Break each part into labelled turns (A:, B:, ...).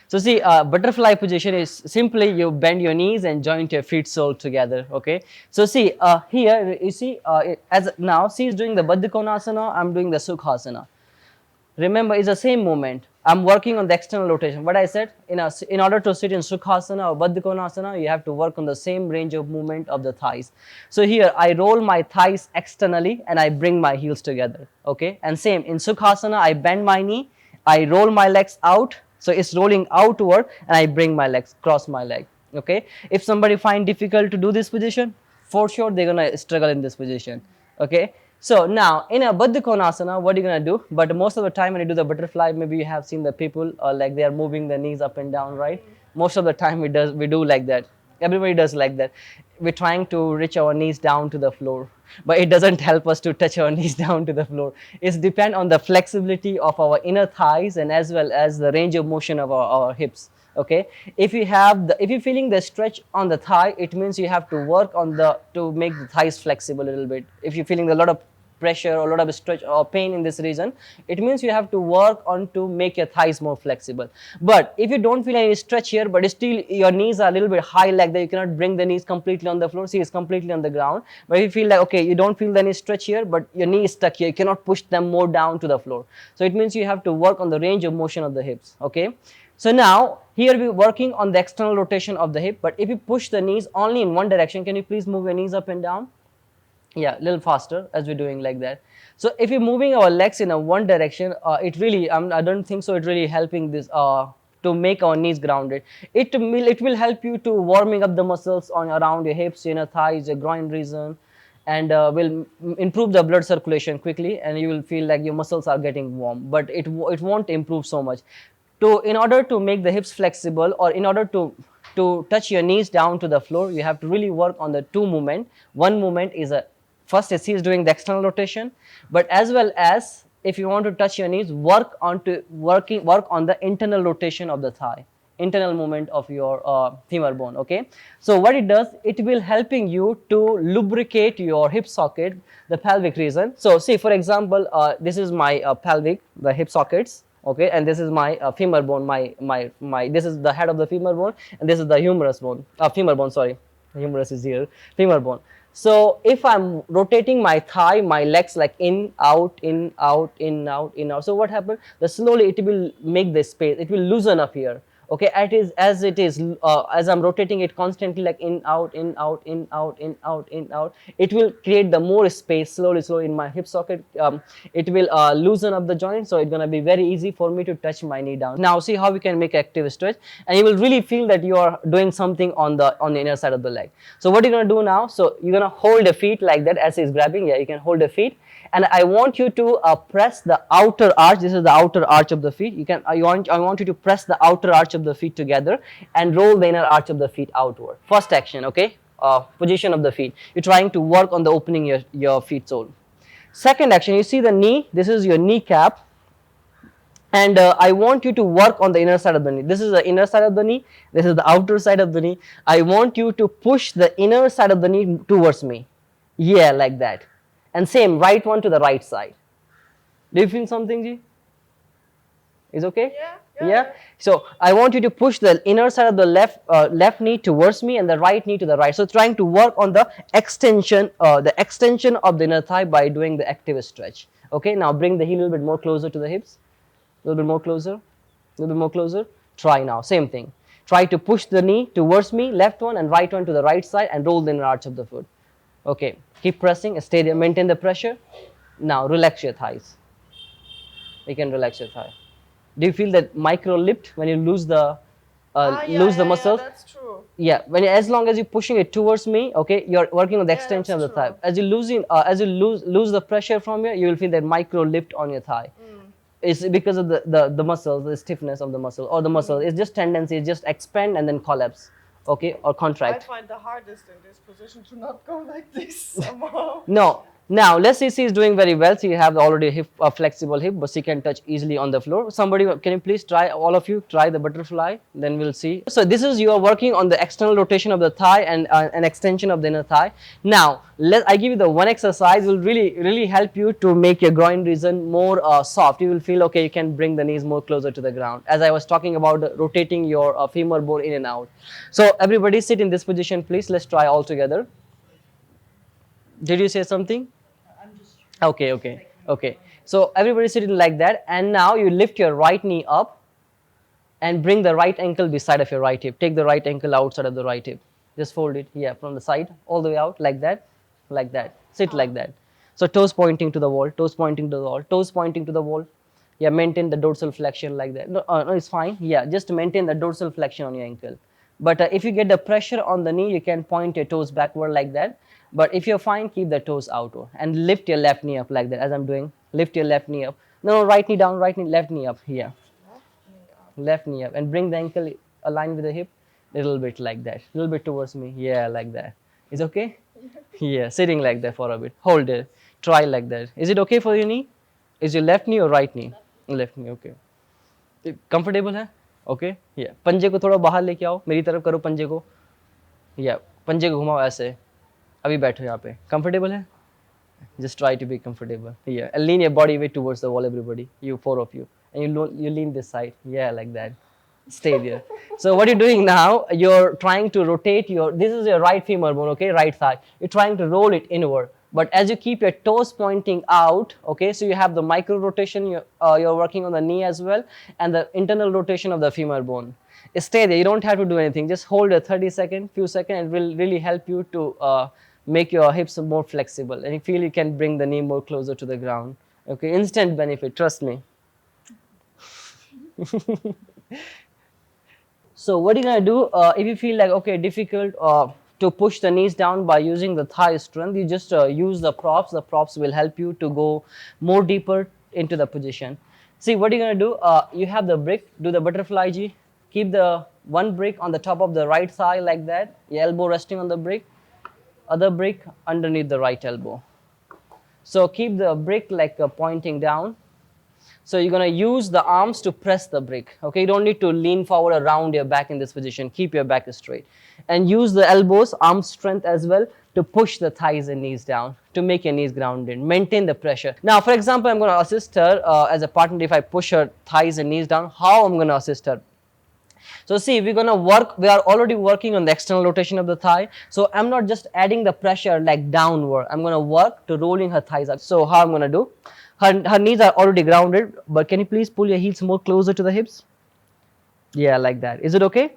A: So see, butterfly position is simply you bend your knees and joint your feet sole together. Okay. So see, here you see, as now she is doing the Baddha Konasana, I'm doing the Sukhasana. Remember, it's the same movement. I'm working on the external rotation. What I said, in order to sit in Sukhasana or Baddha Konasana, you have to work on the same range of movement of the thighs. So here, I roll my thighs externally and I bring my heels together. Okay. And same in Sukhasana, I bend my knee, I roll my legs out. So it's rolling outward and I bring my legs, cross my leg. Okay. If somebody find difficult to do this position, for sure they're gonna struggle in this position. Okay. So now in a Baddha Konasana, what are you gonna do? But most of the time when you do the butterfly, maybe you have seen the people like they are moving their knees up and down, right? Most of the time we do like that. Everybody does like that. We're trying to reach our knees down to the floor, but it doesn't help us to touch our knees down to the floor. It's depend on the flexibility of our inner thighs and as well as the range of motion of our hips. Okay, if you're feeling the stretch on the thigh, it means you have to work on to make the thighs flexible a little bit. If you're feeling a lot of pressure or a lot of stretch or pain in this region, it means you have to work on to make your thighs more flexible. But if you don't feel any stretch here, but still your knees are a little bit high like that, you cannot bring the knees completely on the floor, see it's completely on the ground. But if you feel like, okay, you don't feel any stretch here, but your knee is stuck here, you cannot push them more down to the floor. So it means you have to work on the range of motion of the hips. Okay. So now here we're working on the external rotation of the hip, but if you push the knees only in one direction, can you please move your knees up and down? Yeah, a little faster as we're doing like that. So if you're moving our legs in a one direction, it really, I don't think so it really helping this to make our knees grounded. It will help you to warming up the muscles on around your hips, inner thighs, your groin region, and will improve the blood circulation quickly, and you will feel like your muscles are getting warm, but it won't improve so much. In order to make the hips flexible, or in order to touch your knees down to the floor, you have to really work on the two movement. One movement is first he is doing the external rotation, but as well as if you want to touch your knees, work on the internal rotation of the thigh, internal movement of your femur bone. Okay, so what it does, it will helping you to lubricate your hip socket, the pelvic region. So see, for example, this is my pelvic, the hip sockets. Okay, and this is my femur bone, this is the head of the femur bone, and this is the humerus bone, femur bone, sorry, humerus is here, femur bone. So if I'm rotating my thigh, my legs like in, out, in, out, in, out, in, out. So what happens? Slowly it will make the space, it will loosen up here. Okay, as I'm rotating it constantly, like in, out, in, out, in, out, in, out, in, out, it will create the more space slowly in my hip socket. It will loosen up the joint, so it's gonna be very easy for me to touch my knee down. Now see how we can make active stretch, and you will really feel that you are doing something on the inner side of the leg. So what you're gonna do now? So you're gonna hold the feet like that as he's grabbing. Yeah, you can hold the feet. And I want you to press the outer arch. This is the outer arch of the feet. I want you to press the outer arch of the feet together and roll the inner arch of the feet outward. First action, okay? Position of the feet. You're trying to work on the opening your feet sole. Second action, you see the knee. This is your kneecap. And I want you to work on the inner side of the knee. This is the inner side of the knee. This is the outer side of the knee. I want you to push the inner side of the knee towards me. Yeah, like that. And same, right one to the right side. Do you feel something, Ji? Is okay? Yeah. So I want you to push the inner side of the left knee towards me and the right knee to the right. So trying to work on the extension of the inner thigh by doing the active stretch. Okay, now bring the heel a little bit more closer to the hips. A little bit more closer. A little bit more closer. Try now, same thing. Try to push the knee towards me, left one and right one to the right side, and roll the inner arch of the foot. Okay, keep pressing, stay there, maintain the pressure. Now relax your thighs. You can relax your thigh. Do you feel that micro lift when you lose the muscles?
B: Yeah, that's true.
A: Yeah, as long as you're pushing it towards me, okay, you're working on the extension of the thigh. As you lose the pressure from here, you will feel that micro lift on your thigh. It's because of the muscles, the stiffness of the muscle, or the muscle. It's just tendency, it's just expand and then collapse. Okay, or contract.
B: I find the hardest in this position to not go like this somehow.
A: No, Now let's say she is doing very well. She have already a flexible hip, but she can touch easily on the floor. Somebody, can you please try, all of you try the butterfly, then we'll see. So this is, you are working on the external rotation of the thigh and an extension of the inner thigh. Now I give you the one exercise will really help you to make your groin region more soft. You will feel okay, you can bring the knees more closer to the ground, as I was talking about rotating your femur bone in and out. So everybody sit in this position, please. Let's try all together. Did you say something? Okay. So everybody sitting like that, and now you lift your right knee up and bring the right ankle beside of your right hip. Take the right ankle outside of the right hip. Just fold it, yeah, from the side all the way out, like that. Sit like that. So toes pointing to the wall, toes pointing to the wall, toes pointing to the wall. Yeah, maintain the dorsal flexion like that. No, it's fine. Yeah, just maintain the dorsal flexion on your ankle. But if you get the pressure on the knee, you can point your toes backward like that. But if you're fine, keep the toes outward and lift your left knee up like that, as I'm doing. Lift your left knee up. No, right knee down, right knee, left knee up here. Left knee up, and bring the ankle aligned with the hip, little bit like that, little bit towards me. Yeah, like that. Is okay? Yeah, sitting like that for a bit. Hold it. Try like that. Is it okay for your knee? Is your left knee or right knee? Left knee, okay. Comfortable है? Okay? Yeah. पंजे को थोड़ा बाहर लेके आओ, मेरी तरफ करो पंजे को. Yeah, पंजे को घुमाओ ऐसे. अभी बैठो यहाँ पे. Comfortable है? Just try to be comfortable. Yeah, and lean your body weight towards the wall, everybody. You, four of you, and you lean this side. Yeah, like that. Stay there. So what you're doing now, you're trying to rotate your. This is your right femur bone, okay, right thigh. You're trying to roll it inward. But as you keep your toes pointing out, okay, so you have the micro rotation, you're working on the knee as well, and the internal rotation of the femur bone. Stay there, you don't have to do anything, just hold a 30 second, few seconds, and it will really help you to make your hips more flexible, and you feel you can bring the knee more closer to the ground. Okay, instant benefit, trust me. So what you're gonna do, if you feel like, okay, difficult to push the knees down by using the thigh strength, you just use the props. The props will help you to go more deeper into the position. See, what you're gonna do, you have the brick, do the butterfly G, keep the one brick on the top of the right thigh like that, your elbow resting on the brick, other brick underneath the right elbow. So keep the brick like pointing down. So you're going to use the arms to press the brick. Okay, you don't need to lean forward around your back in this position. Keep your back straight. And use the elbows, arm strength as well, to push the thighs and knees down, to make your knees grounded. Maintain the pressure. Now, for example, I'm going to assist her as a partner. If I push her thighs and knees down, how I'm going to assist her? So see, we're going to work, we are already working on the external rotation of the thigh. So I'm not just adding the pressure like downward. I'm going to work to rolling her thighs up. So how I'm going to do? Her knees are already grounded, but can you please pull your heels more closer to the hips? Yeah, like that. Is it okay?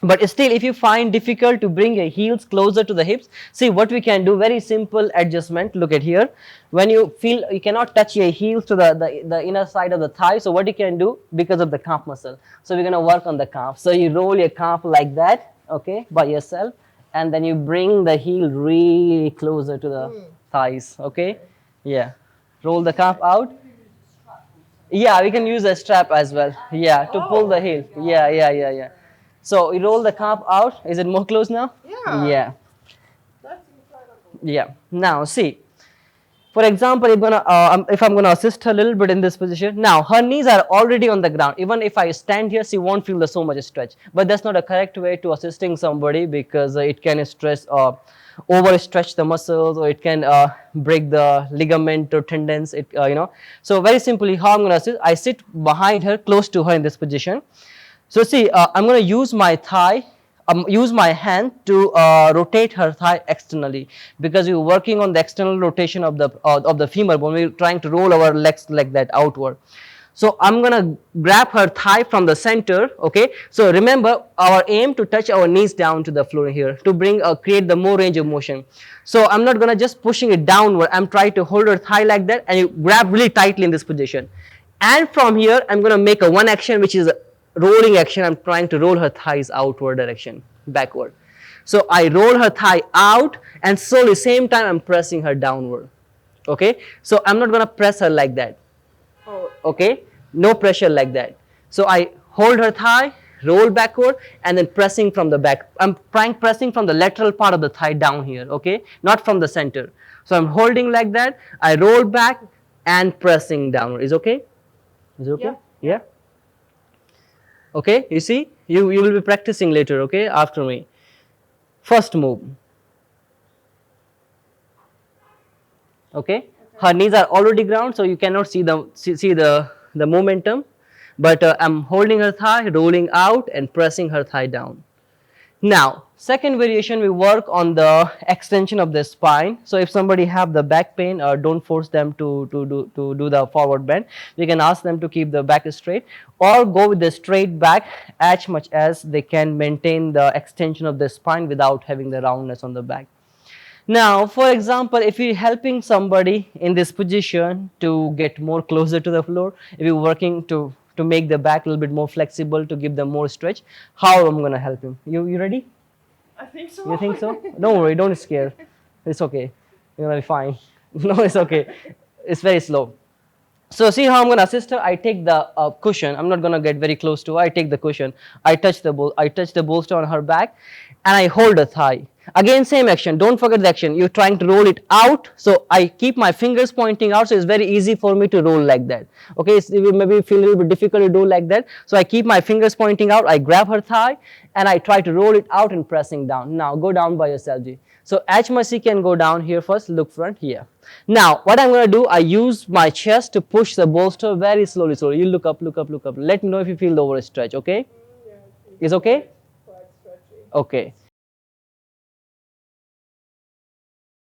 A: But still, if you find difficult to bring your heels closer to the hips, see what we can do, very simple adjustment. Look at here. When you feel you cannot touch your heels to the inner side of the thigh, so what you can do, because of the calf muscle. So we're going to work on the calf. So you roll your calf like that, okay, by yourself, and then you bring the heel really closer to the thighs, okay? Yeah. Roll the calf out. Yeah, we can use a strap as well. Yeah, to pull the heel. Yeah. So you roll the calf out. Is it more close now? Yeah. That's incredible. Yeah. Now see, for example, if I'm gonna assist her a little bit in this position. Now her knees are already on the ground. Even if I stand here, she won't feel so much stretch. But that's not a correct way to assisting somebody, because it can stress overstretch the muscles, or it can break the ligament or tendons. So very simply, how I'm going to assist, I sit behind her, close to her in this position. So see, I'm going to use my thigh, use my hand to rotate her thigh externally, because we're working on the external rotation of the femur bone. We're trying to roll our legs like that outward. So I'm going to grab her thigh from the center, okay? So remember, our aim to touch our knees down to the floor here, to create the more range of motion. So I'm not going to just pushing it downward. I'm trying to hold her thigh like that, and you grab really tightly in this position. And from here, I'm going to make a one action, which is a rolling action. I'm trying to roll her thighs outward direction, backward. So I roll her thigh out, and slowly, same time, I'm pressing her downward, okay? So I'm not going to press her like that. Okay, no pressure like that. So I hold her thigh, roll backward, and then pressing from the back. I'm pressing from the lateral part of the thigh down here, okay, not from the center. So I'm holding like that. I roll back and pressing downward. Is okay? Is it okay? Yeah. Okay, you see, you will be practicing later, okay, after me. First move. Okay, her knees are already ground, so you cannot see the momentum, but I'm holding her thigh, rolling out and pressing her thigh down. Now, second variation, we work on the extension of the spine. So if somebody have the back pain, don't force them to do the forward bend. We can ask them to keep the back straight or go with the straight back as much as they can maintain the extension of the spine without having the roundness on the back. Now, for example, if you're helping somebody in this position to get more closer to the floor, if you're working to make the back a little bit more flexible, to give them more stretch, how I'm going to help him? You ready?
B: I think so.
A: You think so? Don't worry, don't scare. It's okay. You're going to be fine. No, it's okay. It's very slow. So see how I'm going to assist her. I take the cushion. I'm not going to get very close to her. I take the cushion. I touch the bolster on her back, and I hold her thigh. Again, same action. Don't forget the action. You're trying to roll it out. So I keep my fingers pointing out. So it's very easy for me to roll like that. Okay, so it maybe feel a little bit difficult to do like that. So I keep my fingers pointing out. I grab her thigh, and I try to roll it out and pressing down. Now go down by yourself, Ji. So 𝗧𝗲 can go down here first. Look front here. Now, what I'm going to do, I use my chest to push the bolster very slowly. So you look up, look up, look up. Let me know if you feel the overstretch, okay?
B: Yeah,
A: Is okay?
B: quite stretchy.
A: Okay.